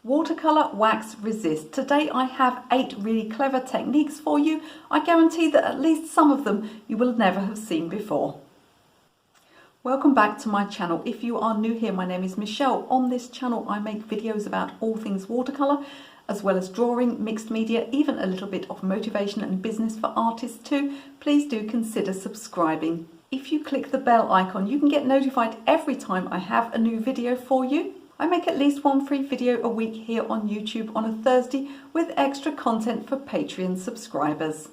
Watercolor Wax Resist. Today I have 8 really clever techniques for you. I guarantee that at least some of them you will never have seen before. Welcome back to my channel. If you are new here, my name is Michelle. On this channel I make videos about all things watercolor, as well as drawing, mixed media, even a little bit of motivation and business for artists too. Please do consider subscribing. If you click the bell icon, you can get notified every time I have a new video for you. I make at least one free video a week here on YouTube on a Thursday with extra content for Patreon subscribers.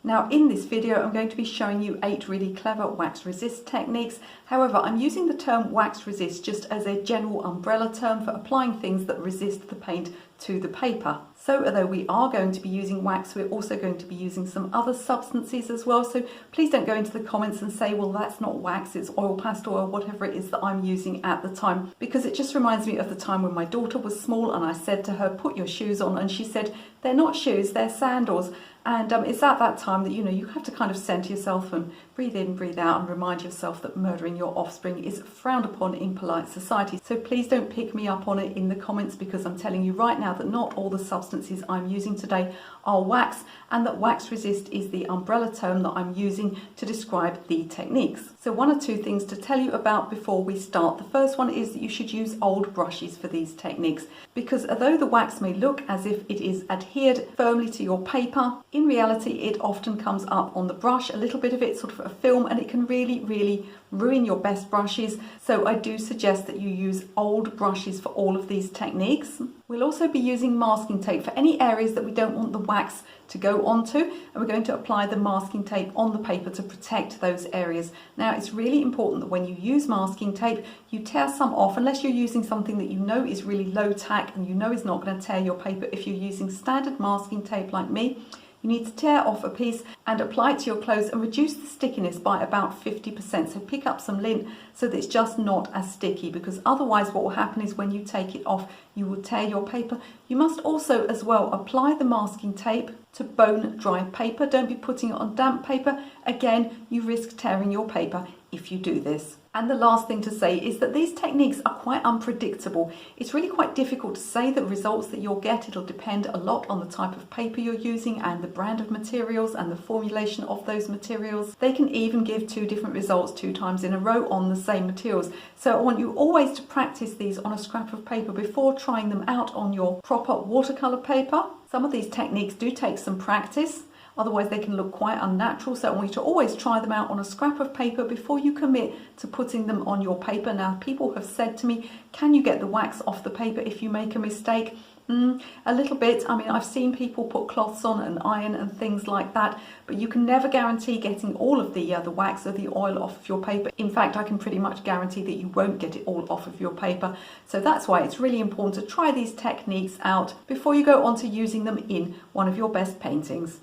Now in this video I'm going to be showing you 8 really clever wax resist techniques. However, I'm using the term wax resist just as a general umbrella term for applying things that resist the paint to the paper. So although we are going to be using wax, we're also going to be using some other substances as well. So please don't go into the comments and say, well, that's not wax, it's oil pastel or whatever it is that I'm using at the time, because it just reminds me of the time when my daughter was small and I said to her, put your shoes on, and she said, they're not shoes, they're sandals. And it's at that time that, you have to kind of center yourself and breathe in, breathe out, and remind yourself that murdering your offspring is frowned upon in polite society. So please don't pick me up on it in the comments, because I'm telling you right now that not all the substances I'm using today are wax, and that wax resist is the umbrella term that I'm using to describe the techniques. So one or two things to tell you about before we start. The first one is that you should use old brushes for these techniques, because although the wax may look as if it is adhered firmly to your paper, in reality it often comes up on the brush, a little bit of it sort of a film, and it can really ruin your best brushes. So I do suggest that you use old brushes for all of these techniques. We'll also be using masking tape for any areas that we don't want the wax to go onto, and we're going to apply the masking tape on the paper to protect those areas. Now it's really important that when you use masking tape you tear some off, unless you're using something that you know is really low tack and you know is not going to tear your paper. If you're using standard masking tape like me, you need to tear off a piece and apply it to your clothes and reduce the stickiness by about 50%. So pick up some lint so that it's just not as sticky, because otherwise what will happen is when you take it off, you will tear your paper. You must also as well apply the masking tape to bone dry paper. Don't be putting it on damp paper. Again, you risk tearing your paper if you do this. And the last thing to say is that these techniques are quite unpredictable. It's really quite difficult to say the results that you'll get. It'll depend a lot on the type of paper you're using and the brand of materials and the formulation of those materials. They can even give 2 different results 2 times in a row on the same materials. So I want you always to practice these on a scrap of paper before trying them out on your proper watercolor paper. Some of these techniques do take some practice. Otherwise they can look quite unnatural, so I want you to always try them out on a scrap of paper before you commit to putting them on your paper. Now, people have said to me, can you get the wax off the paper if you make a mistake? A little bit. I mean, I've seen people put cloths on and iron and things like that, but you can never guarantee getting all of the wax or the oil off of your paper. In fact, I can pretty much guarantee that you won't get it all off of your paper. So that's why it's really important to try these techniques out before you go on to using them in one of your best paintings.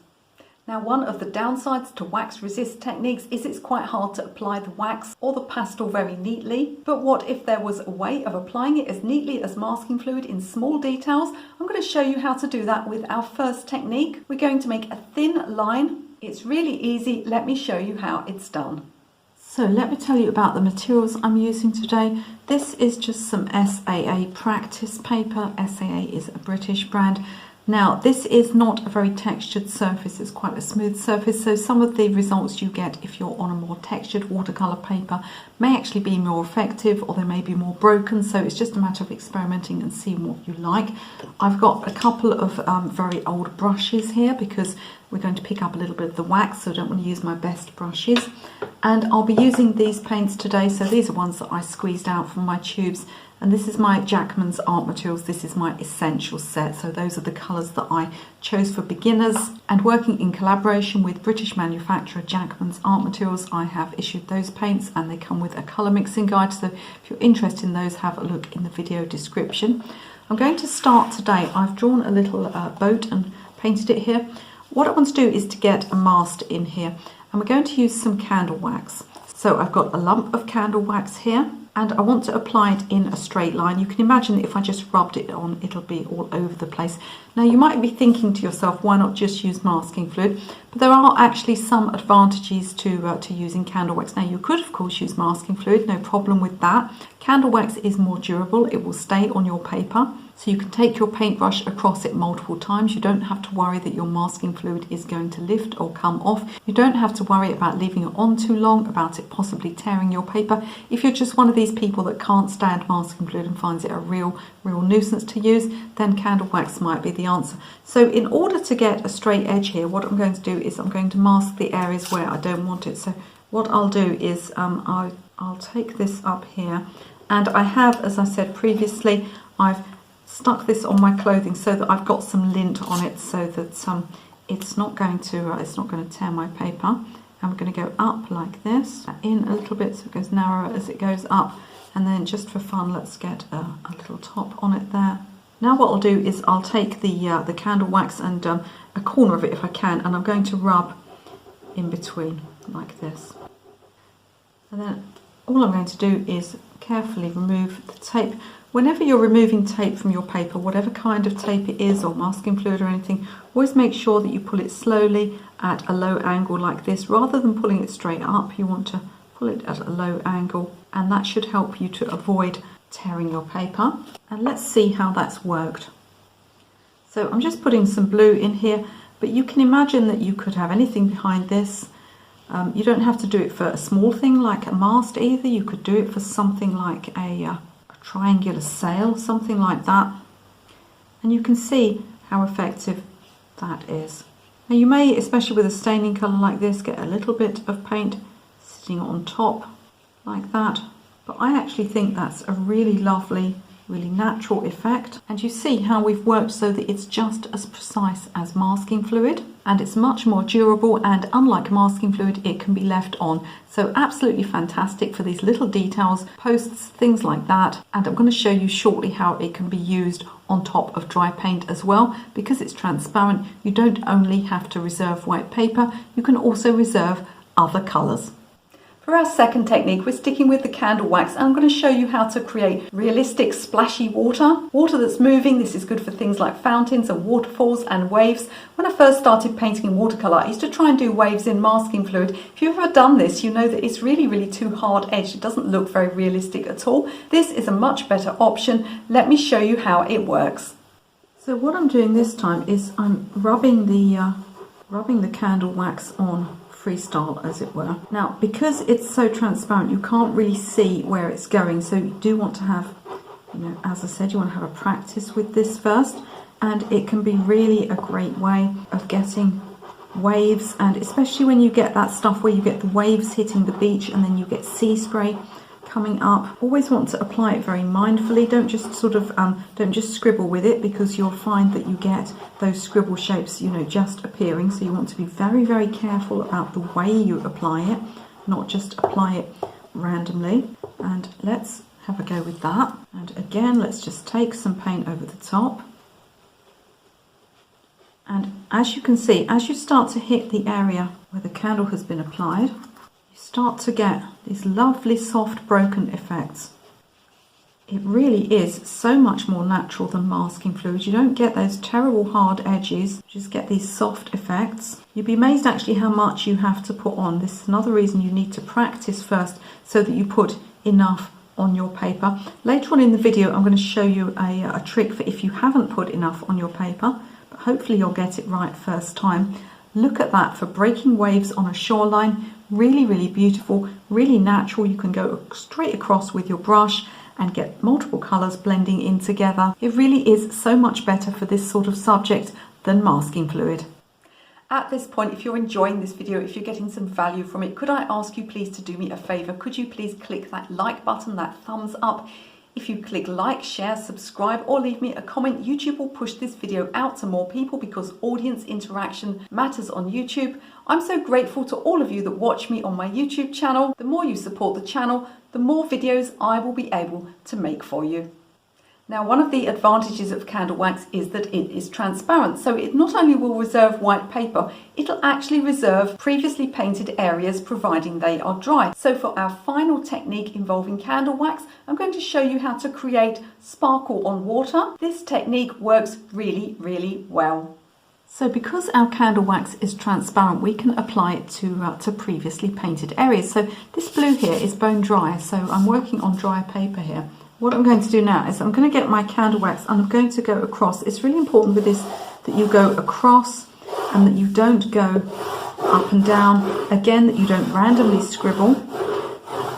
Now, one of the downsides to wax resist techniques is it's quite hard to apply the wax or the pastel very neatly. But what if there was a way of applying it as neatly as masking fluid in small details? I'm going to show you how to do that with our first technique. We're going to make a thin line. It's really easy. Let me show you how it's done. So let me tell you about the materials I'm using today. This is just some SAA practice paper. SAA is a British brand. Now, this is not a very textured surface, it's quite a smooth surface, so some of the results you get if you're on a more textured watercolour paper may actually be more effective, or they may be more broken, so it's just a matter of experimenting and seeing what you like. I've got a couple of very old brushes here because we're going to pick up a little bit of the wax, so I don't want to use my best brushes. And I'll be using these paints today, so these are ones that I squeezed out from my tubes. And this is my Jackman's Art Materials. This is my Essentials set. So those are the colours that I chose for beginners. And working in collaboration with British manufacturer Jackman's Art Materials, I have issued those paints and they come with a colour mixing guide. So if you're interested in those, have a look in the video description. I'm going to start today. I've drawn a little boat and painted it here. What I want to do is to get a mast in here. And we're going to use some candle wax. So I've got a lump of candle wax here, and I want to apply it in a straight line. You can imagine that if I just rubbed it on, it'll be all over the place. Now you might be thinking to yourself, why not just use masking fluid? But there are actually some advantages to using candle wax. Now you could of course use masking fluid, no problem with that. Candle wax is more durable, it will stay on your paper. So you can take your paintbrush across it multiple times. You don't have to worry that your masking fluid is going to lift or come off. You don't have to worry about leaving it on too long, about it possibly tearing your paper. If you're just one of these people that can't stand masking fluid and finds it a real nuisance to use, then candle wax might be the answer. So in order to get a straight edge here, what I'm going to do is I'm going to mask the areas where I don't want it. So what I'll do is I'll take this up here, and I have, as I said previously, I've stuck this on my clothing so that I've got some lint on it, so that it's not going to tear my paper. I'm going to go up like this, in a little bit so it goes narrower as it goes up, and then just for fun, let's get a little top on it there. Now what I'll do is I'll take the candle wax and a corner of it if I can, and I'm going to rub in between like this. And then all I'm going to do is carefully remove the tape. Whenever you're removing tape from your paper, whatever kind of tape it is, or masking fluid or anything, always make sure that you pull it slowly at a low angle like this. Rather than pulling it straight up, you want to pull it at a low angle, and that should help you to avoid tearing your paper. And let's see how that's worked. So I'm just putting some blue in here, but you can imagine that you could have anything behind this. You don't have to do it for a small thing like a mast either. You could do it for something like a triangular sail, something like that. And you can see how effective that is. Now you may, especially with a staining colour like this, get a little bit of paint sitting on top like that. But I actually think that's a really lovely, really natural effect. And you see how we've worked so that it's just as precise as masking fluid, and it's much more durable, and unlike masking fluid, it can be left on. So absolutely fantastic for these little details, posts, things like that. And I'm going to show you shortly how it can be used on top of dry paint as well. Because it's transparent, you don't only have to reserve white paper, you can also reserve other colours. For our second technique, we're sticking with the candle wax, and I'm going to show you how to create realistic splashy water that's moving. This is good for things like fountains and waterfalls and waves. When I first started painting in watercolour, I used to try and do waves in masking fluid. If you've ever done this, you know that it's really too hard edged. It doesn't look very realistic at all. This is a much better option. Let me show you how it works. So what I'm doing this time is I'm rubbing the candle wax on freestyle, as it were. Now, because it's so transparent, you can't really see where it's going, so you do want to have, as I said, you want to have a practice with this first, and it can be really a great way of getting waves, and especially when you get that stuff where you get the waves hitting the beach and then you get sea spray coming up. Always want to apply it very mindfully. Don't just don't just scribble with it, because you'll find that you get those scribble shapes, just appearing. So you want to be very careful about the way you apply it, not just apply it randomly. And let's have a go with that. And again, let's just take some paint over the top. And as you can see, as you start to hit the area where the candle has been applied, you start to get these lovely soft broken effects. It really is so much more natural than masking fluid. You don't get those terrible hard edges, you just get these soft effects. You'd be amazed actually how much you have to put on. This is another reason you need to practice first, so that you put enough on your paper. Later on in the video, I'm going to show you a trick for if you haven't put enough on your paper, but hopefully you'll get it right first time. Look at that for breaking waves on a shoreline. Really beautiful, really natural. You can go straight across with your brush and get multiple colours blending in together. It really is so much better for this sort of subject than masking fluid. At this point, if you're enjoying this video, if you're getting some value from it, could I ask you please to do me a favour? Could you please click that like button, that thumbs up? If you click like, share, subscribe, or leave me a comment, YouTube will push this video out to more people, because audience interaction matters on YouTube. I'm so grateful to all of you that watch me on my YouTube channel. The more you support the channel, the more videos I will be able to make for you. Now, one of the advantages of candle wax is that it is transparent, so it not only will reserve white paper, it'll actually reserve previously painted areas, providing they are dry. So for our final technique involving candle wax, I'm going to show you how to create sparkle on water. This technique works really well. So because our candle wax is transparent, we can apply it to previously painted areas. So this blue here is bone dry, so I'm working on dry paper here. What I'm going to do now is I'm going to get my candle wax and I'm going to go across. It's really important with this that you go across and that you don't go up and down. Again, that you don't randomly scribble.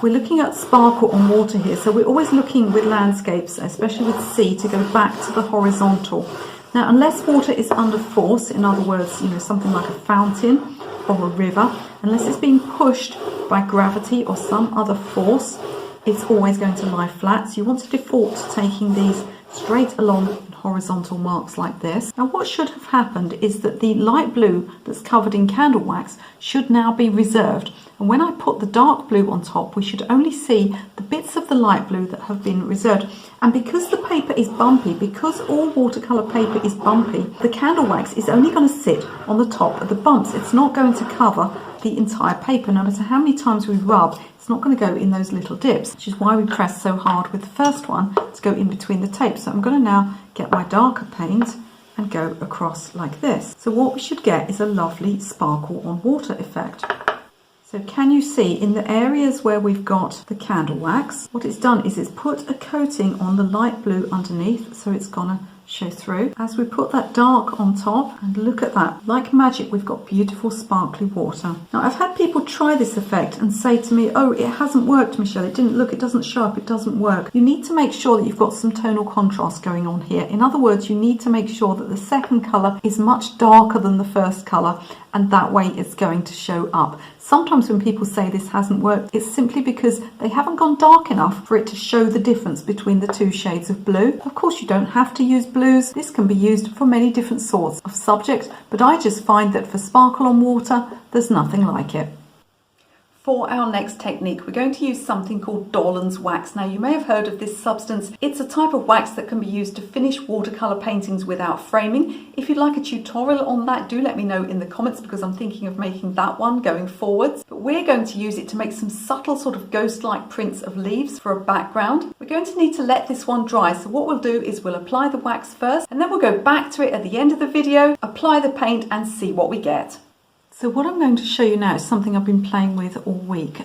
We're looking at sparkle on water here, so we're always looking with landscapes, especially with sea, to go back to the horizontal. Now, unless water is under force, in other words, you know, something like a fountain or a river, unless it's being pushed by gravity or some other force, it's always going to lie flat. So you want to default to taking these straight along in horizontal marks like this. Now what should have happened is that the light blue that's covered in candle wax should now be reserved. And when I put the dark blue on top, we should only see the bits of the light blue that have been reserved. And because the paper is bumpy, because all watercolour paper is bumpy, the candle wax is only going to sit on the top of the bumps. It's not going to cover the entire paper. No matter how many times we rub, it's not going to go in those little dips, which is why we press so hard with the first one to go in between the tapes. So I'm going to now get my darker paint and go across like this. So what we should get is a lovely sparkle on water effect. So can you see in the areas where we've got the candle wax, what it's done is it's put a coating on the light blue underneath, so it's gonna show through. As we put that dark on top, and look at that, like magic, we've got beautiful sparkly water. Now I've had people try this effect and say to me, oh, it hasn't worked, Michelle, it doesn't show up, it doesn't work. You need to make sure that you've got some tonal contrast going on here. In other words, you need to make sure that the second colour is much darker than the first colour, and that way it's going to show up. Sometimes when people say this hasn't worked, it's simply because they haven't gone dark enough for it to show the difference between the two shades of blue. Of course, you don't have to use blues. This can be used for many different sorts of subjects, but I just find that for sparkle on water, there's nothing like it. For our next technique, we're going to use something called Dorlands Wax. Now, you may have heard of this substance. It's a type of wax that can be used to finish watercolour paintings without framing. If you'd like a tutorial on that, do let me know in the comments, because I'm thinking of making that one going forwards. But we're going to use it to make some subtle sort of ghost-like prints of leaves for a background. We're going to need to let this one dry. So what we'll do is we'll apply the wax first, and then we'll go back to it at the end of the video, apply the paint and see what we get. So what I'm going to show you now is something I've been playing with all week.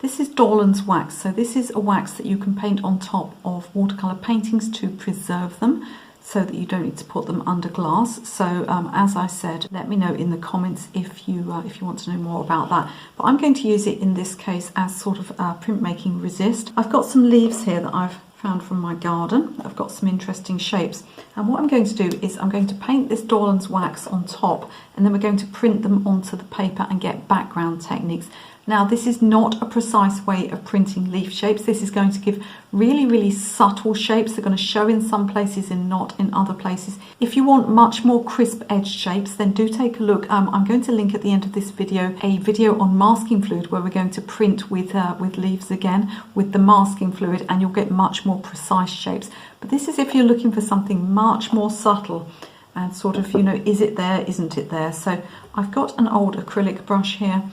This is Dorlands Wax. So this is a wax that you can paint on top of watercolour paintings to preserve them, so that you don't need to put them under glass. So as I said, let me know in the comments if you want to know more about that. But I'm going to use it in this case as sort of printmaking resist. I've got some leaves here that I've found from my garden. I've got some interesting shapes, and what I'm going to do is I'm going to paint this Dorlands wax on top, and then we're going to print them onto the paper and get background techniques. Now, this is not a precise way of printing leaf shapes. This is going to give really subtle shapes. They're going to show in some places and not in other places. If you want much more crisp edge shapes, then do take a look. I'm going to link at the end of this video a video on masking fluid, where we're going to print with leaves again with the masking fluid, and you'll get much more precise shapes. But this is if you're looking for something much more subtle and sort of, you know, is it there, isn't it there? So I've got an old acrylic brush here,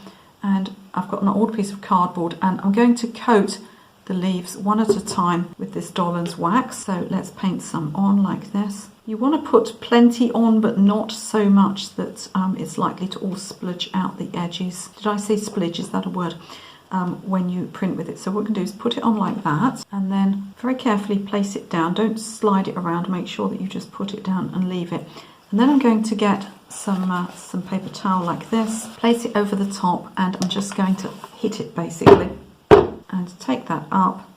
and I've got an old piece of cardboard, and I'm going to coat the leaves one at a time with this Dorlands wax. So let's paint some on like this. You want to put plenty on, but not so much that it's likely to all splodge out the edges. Did I say splodge? Is that a word? When you print with it. So what we can do is put it on like that, and then very carefully place it down. Don't slide it around. Make sure that you just put it down and leave it. And then I'm going to get some paper towel like this, place it over the top, and I'm just going to hit it basically, and take that up,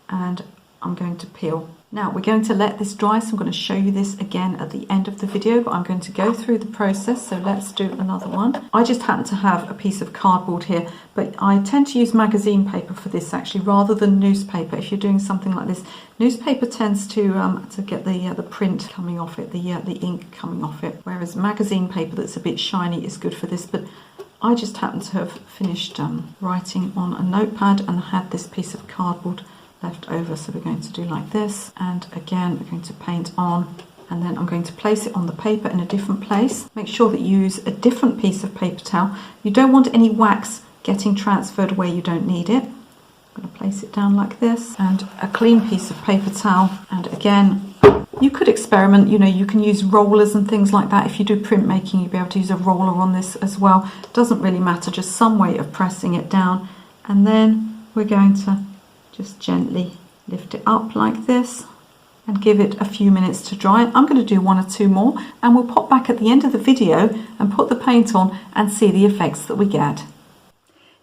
and I'm going to peel. Now we're going to let this dry, so I'm going to show you this again at the end of the video, but I'm going to go through the process. So let's do another one. I just happen to have a piece of cardboard here, but I tend to use magazine paper for this actually, rather than newspaper. If you're doing something like this, newspaper tends to get the print coming off it, the ink coming off it, whereas magazine paper that's a bit shiny is good for this. But I just happen to have finished writing on a notepad and had this piece of cardboard left over, so we're going to do like this, and again we're going to paint on, and then I'm going to place it on the paper in a different place. Make sure that you use a different piece of paper towel. You don't want any wax getting transferred where you don't need it. I'm going to place it down like this, and a clean piece of paper towel. And again, you could experiment, you know, you can use rollers and things like that. If you do printmaking, you'll be able to use a roller on this as well. It doesn't really matter, just some way of pressing it down, and then we're going to just gently lift it up like this and give it a few minutes to dry. I'm going to do one or two more and we'll pop back at the end of the video and put the paint on and see the effects that we get.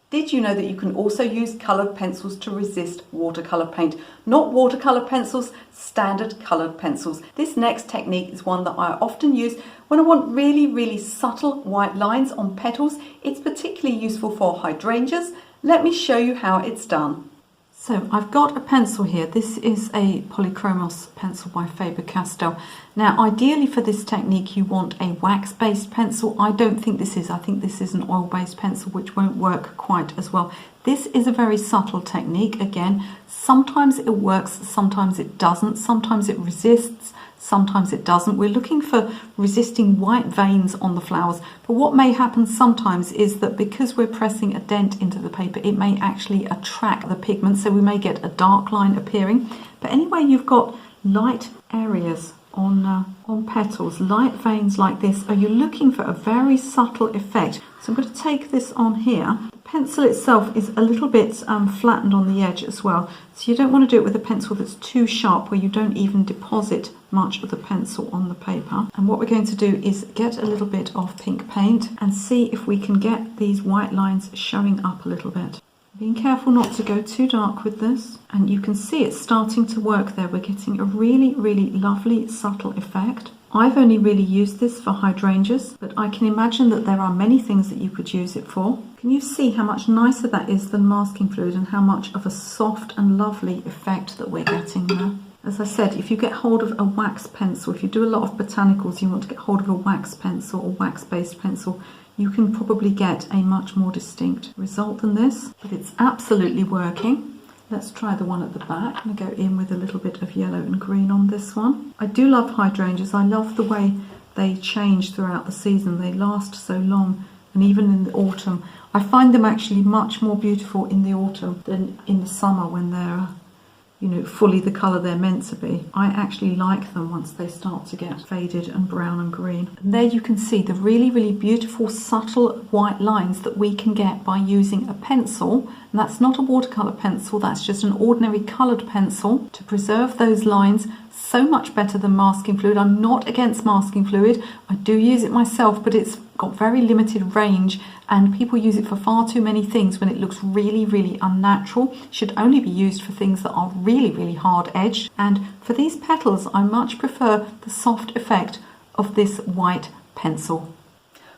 Did you know that you can also use coloured pencils to resist watercolour paint? Not watercolour pencils, standard coloured pencils. This next technique is one that I often use when I want really subtle white lines on petals. It's particularly useful for hydrangeas. Let me show you how it's done. So I've got a pencil here. This is a Polychromos pencil by Faber-Castell. Now ideally for this technique you want a wax-based pencil. I don't think this is. I think this is an oil-based pencil which won't work quite as well. This is a very subtle technique. Again, sometimes it works, sometimes it doesn't. Sometimes it resists, sometimes it doesn't. We're looking for resisting white veins on the flowers, but what may happen sometimes is that because we're pressing a dent into the paper, it may actually attract the pigment, so we may get a dark line appearing. But anyway, you've got light areas on petals, light veins like this. Are you looking for a very subtle effect? So I'm going to take this on here. The pencil itself is a little bit flattened on the edge as well, so you don't want to do it with a pencil that's too sharp where you don't even deposit much of the pencil on the paper. And what we're going to do is get a little bit of pink paint and see if we can get these white lines showing up a little bit. Being careful not to go too dark with this, and you can see it's starting to work there. We're getting a really lovely subtle effect. I've only really used this for hydrangeas, but I can imagine that there are many things that you could use it for. Can you see how much nicer that is than masking fluid and how much of a soft and lovely effect that we're getting there? As I said, if you get hold of a wax pencil, if you do a lot of botanicals, you want to get hold of a wax pencil or wax-based pencil, you can probably get a much more distinct result than this, but it's absolutely working. Let's try the one at the back. I'm going to go in with a little bit of yellow and green on this one. I do love hydrangeas. I love the way they change throughout the season. They last so long, and even in the autumn. I find them actually much more beautiful in the autumn than in the summer when they're fully the colour they're meant to be. I actually like them once they start to get faded and brown and green. And there you can see the really beautiful subtle white lines that we can get by using a pencil. And that's not a watercolour pencil, that's just an ordinary coloured pencil to preserve those lines. So much better than masking fluid. I'm not against masking fluid. I do use it myself, but it's got very limited range and people use it for far too many things when it looks really unnatural. It should only be used for things that are really hard edged. And for these petals, I much prefer the soft effect of this white pencil.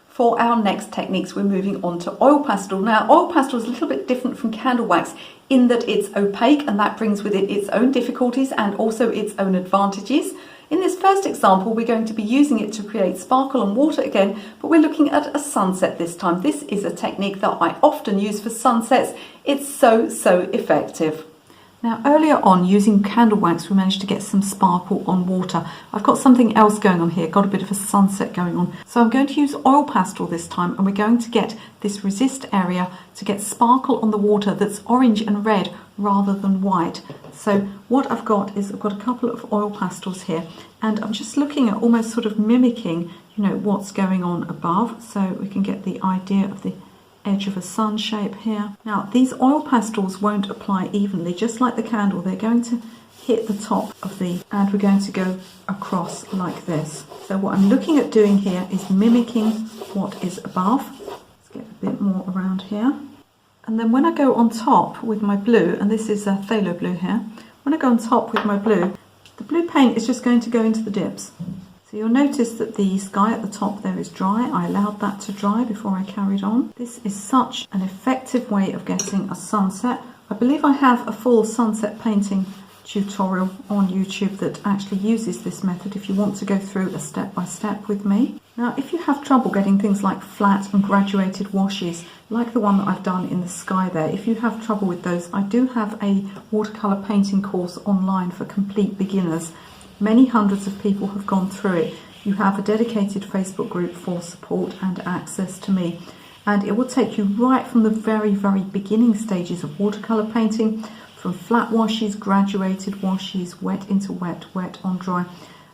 For our next techniques, we're moving on to oil pastel. Now, oil pastel is a little bit different from candle wax in that it's opaque, and that brings with it its own difficulties and also its own advantages. In this first example, we're going to be using it to create sparkle and water again, but we're looking at a sunset this time. This is a technique that I often use for sunsets. It's so effective. Now earlier on, using candle wax, we managed to get some sparkle on water. I've got something else going on here, got a bit of a sunset going on. So I'm going to use oil pastel this time, and we're going to get this resist area to get sparkle on the water that's orange and red rather than white. So what I've got is I've got a couple of oil pastels here, and I'm just looking at almost sort of mimicking, what's going on above, so we can get the idea of the edge of a sun shape here. Now these oil pastels won't apply evenly, just like the candle. They're going to hit the top of and we're going to go across like this. So what I'm looking at doing here is mimicking what is above. Let's get a bit more around here. And then when I go on top with my blue, and this is a phthalo blue here, when I go on top with my blue, the blue paint is just going to go into the dips. So you'll notice that the sky at the top there is dry. I allowed that to dry before I carried on. This is such an effective way of getting a sunset. I believe I have a full sunset painting tutorial on YouTube that actually uses this method if you want to go through a step-by-step with me. Now if you have trouble getting things like flat and graduated washes, like the one that I've done in the sky there, if you have trouble with those, I do have a watercolour painting course online for complete beginners. Many hundreds of people have gone through it. You have a dedicated Facebook group for support and access to me. And it will take you right from the very beginning stages of watercolour painting, from flat washes, graduated washes, wet into wet, wet on dry,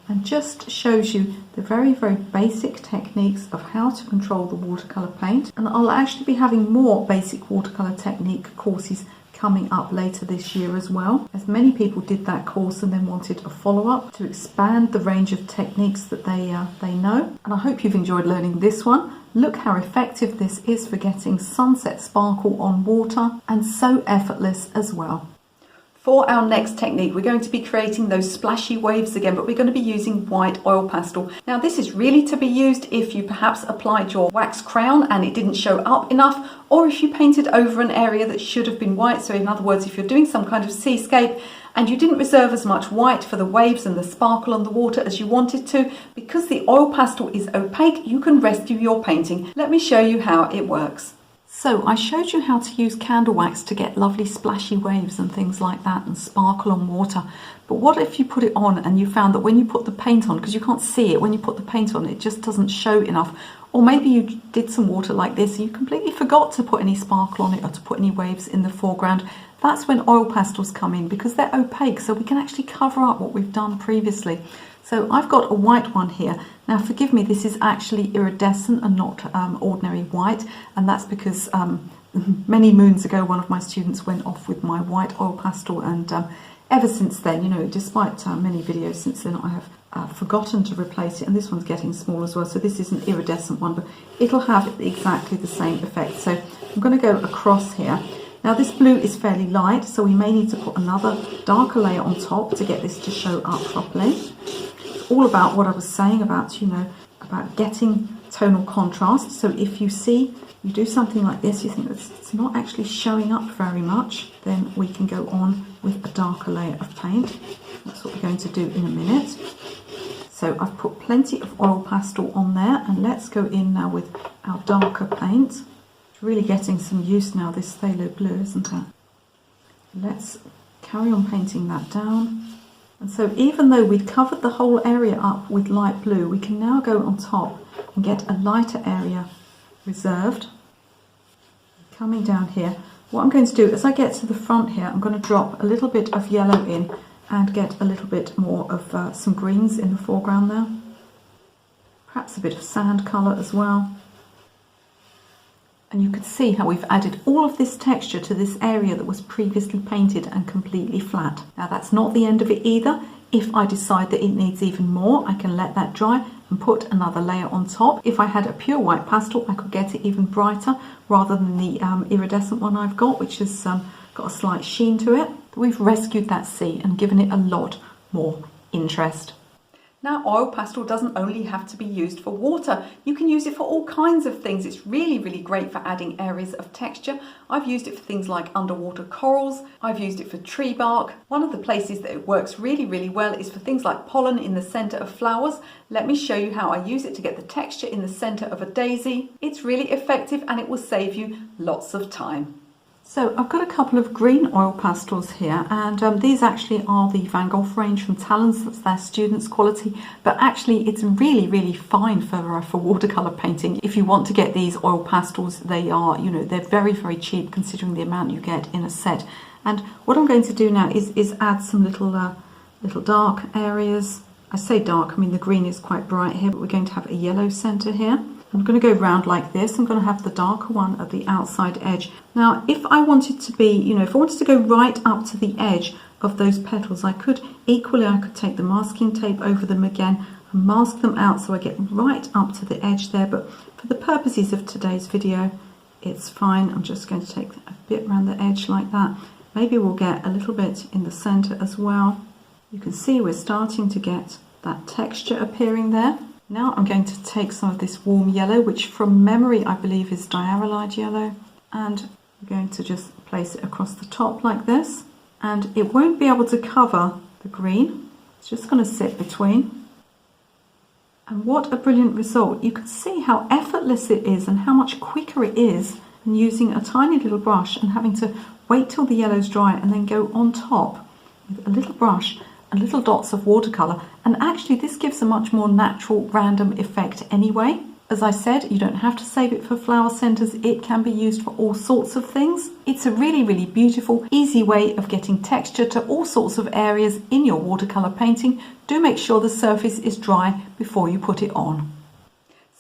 and just shows you the very basic techniques of how to control the watercolour paint. And I'll actually be having more basic watercolour technique courses coming up later this year as well, as many people did that course and then wanted a follow-up to expand the range of techniques that they know. And I hope you've enjoyed learning this one. Look how effective this is for getting sunset sparkle on water, and so effortless as well. For our next technique, we're going to be creating those splashy waves again, but we're going to be using white oil pastel. Now this is really to be used if you perhaps applied your wax crown and it didn't show up enough, or if you painted over an area that should have been white. So in other words, if you're doing some kind of seascape and you didn't reserve as much white for the waves and the sparkle on the water as you wanted to, because the oil pastel is opaque, you can rescue your painting. Let me show you how it works. So I showed you how to use candle wax to get lovely splashy waves and things like that and sparkle on water. But what if you put it on and you found that when you put the paint on, because you can't see it, when you put the paint on, it just doesn't show enough. Or maybe you did some water like this and you completely forgot to put any sparkle on it or to put any waves in the foreground. That's when oil pastels come in, because they're opaque, so we can actually cover up what we've done previously. So I've got a white one here. Now forgive me, this is actually iridescent and not ordinary white, and that's because many moons ago one of my students went off with my white oil pastel, and ever since then, you know, despite many videos since then, I have forgotten to replace it, and this one's getting small as well, so this is an iridescent one, but it'll have exactly the same effect. So I'm going to go across here. Now this blue is fairly light, so we may need to put another darker layer on top to get this to show up properly. It's all about what I was saying about, you know, about getting tonal contrast. So if you see, you do something like this, you think that it's not actually showing up very much, then we can go on with a darker layer of paint. That's what we're going to do in a minute. So I've put plenty of oil pastel on there, and let's go in now with our darker paint. Really getting some use now, this phthalo blue, isn't it? Let's carry on painting that down. And so even though we'd covered the whole area up with light blue, we can now go on top and get a lighter area reserved. Coming down here, what I'm going to do as I get to the front here, I'm going to drop a little bit of yellow in and get a little bit more of some greens in the foreground there. Perhaps a bit of sand colour as well. And you can see how we've added all of this texture to this area that was previously painted and completely flat. Now that's not the end of it either. If I decide that it needs even more, I can let that dry and put another layer on top. If I had a pure white pastel, I could get it even brighter rather than the iridescent one I've got, which has got a slight sheen to it. We've rescued that sea and given it a lot more interest. Now oil pastel doesn't only have to be used for water, you can use it for all kinds of things. It's really, really great for adding areas of texture. I've used it for things like underwater corals, I've used it for tree bark. One of the places that it works really, really well is for things like pollen in the centre of flowers. Let me show you how I use it to get the texture in the centre of a daisy. It's really effective and it will save you lots of time. So I've got a couple of green oil pastels here, and these actually are the Van Gogh range from Talens. That's their students' quality, but actually it's really, really fine for watercolour painting. If you want to get these oil pastels, they are, you know, they're very, very cheap considering the amount you get in a set. And what I'm going to do now is add some little dark areas. I say dark, I mean the green is quite bright here, but we're going to have a yellow centre here. I'm going to go round like this. I'm going to have the darker one at the outside edge. Now, if I wanted to be, you know, if I wanted to go right up to the edge of those petals, I could take the masking tape over them again and mask them out so I get right up to the edge there. But for the purposes of today's video, it's fine. I'm just going to take a bit around the edge like that. Maybe we'll get a little bit in the center as well. You can see we're starting to get that texture appearing there. Now I'm going to take some of this warm yellow, which from memory I believe is diarylide yellow, and I'm going to just place it across the top like this, and it won't be able to cover the green. It's just going to sit between. And what a brilliant result. You can see how effortless it is and how much quicker it is than using a tiny little brush and having to wait till the yellow's dry and then go on top with a little brush and little dots of watercolour. And actually this gives a much more natural random effect anyway. As I said, you don't have to save it for flower centres. It can be used for all sorts of things. It's a really, really beautiful, easy way of getting texture to all sorts of areas in your watercolour painting. Do make sure the surface is dry before you put it on.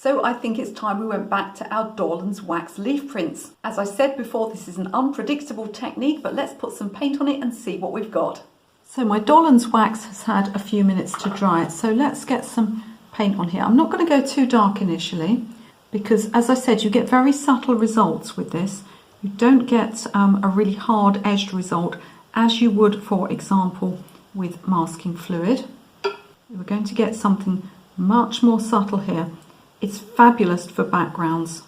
So I think it's time we went back to our Dorlands Wax leaf prints. As I said before, this is an unpredictable technique, but let's put some paint on it and see what we've got. So my Dorlands Wax has had a few minutes to dry, so let's get some paint on here. I'm not going to go too dark initially because, as I said, you get very subtle results with this. You don't get a really hard edged result as you would, for example, with masking fluid. We're going to get something much more subtle here. It's fabulous for backgrounds.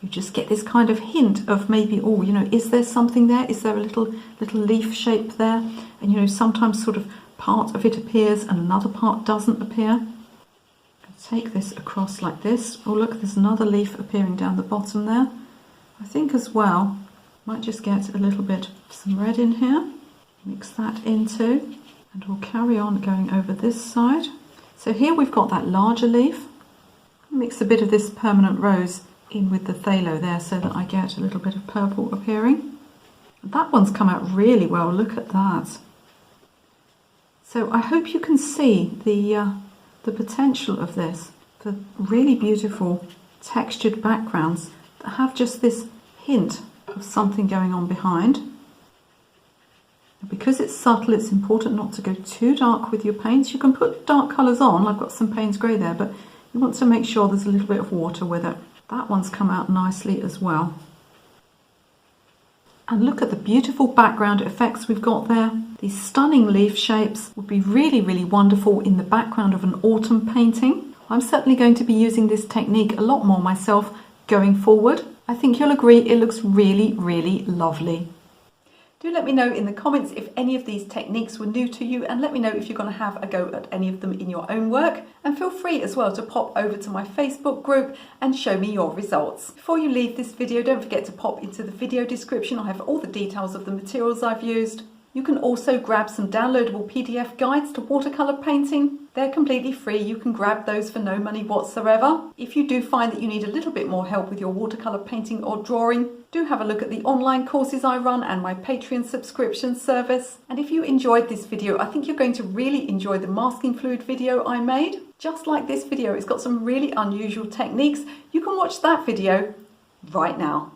You just get this kind of hint of maybe, oh, you know, is there something there? Is there a little leaf shape there? And, you know, sometimes sort of part of it appears and another part doesn't appear. Take this across like this. Oh, look, there's another leaf appearing down the bottom there. I think as well, might just get a little bit of some red in here. Mix that into, and we'll carry on going over this side. So here we've got that larger leaf. Mix a bit of this permanent rose in with the phthalo there so that I get a little bit of purple appearing. That one's come out really well, look at that. So I hope you can see the potential of this for really beautiful textured backgrounds that have just this hint of something going on behind. Because it's subtle, it's important not to go too dark with your paints. You can put dark colours on. I've got some Payne's Grey there, but you want to make sure there's a little bit of water with it. That one's come out nicely as well. And look at the beautiful background effects we've got there. These stunning leaf shapes would be really, really wonderful in the background of an autumn painting. I'm certainly going to be using this technique a lot more myself going forward. I think you'll agree it looks really, really lovely. Do let me know in the comments if any of these techniques were new to you, and let me know if you're going to have a go at any of them in your own work. And feel free as well to pop over to my Facebook group and show me your results. Before you leave this video, don't forget to pop into the video description. I have all the details of the materials I've used. You can also grab some downloadable PDF guides to watercolour painting. They're completely free. You can grab those for no money whatsoever. If you do find that you need a little bit more help with your watercolour painting or drawing, do have a look at the online courses I run and my Patreon subscription service. And if you enjoyed this video, I think you're going to really enjoy the masking fluid video I made. Just like this video, it's got some really unusual techniques. You can watch that video right now.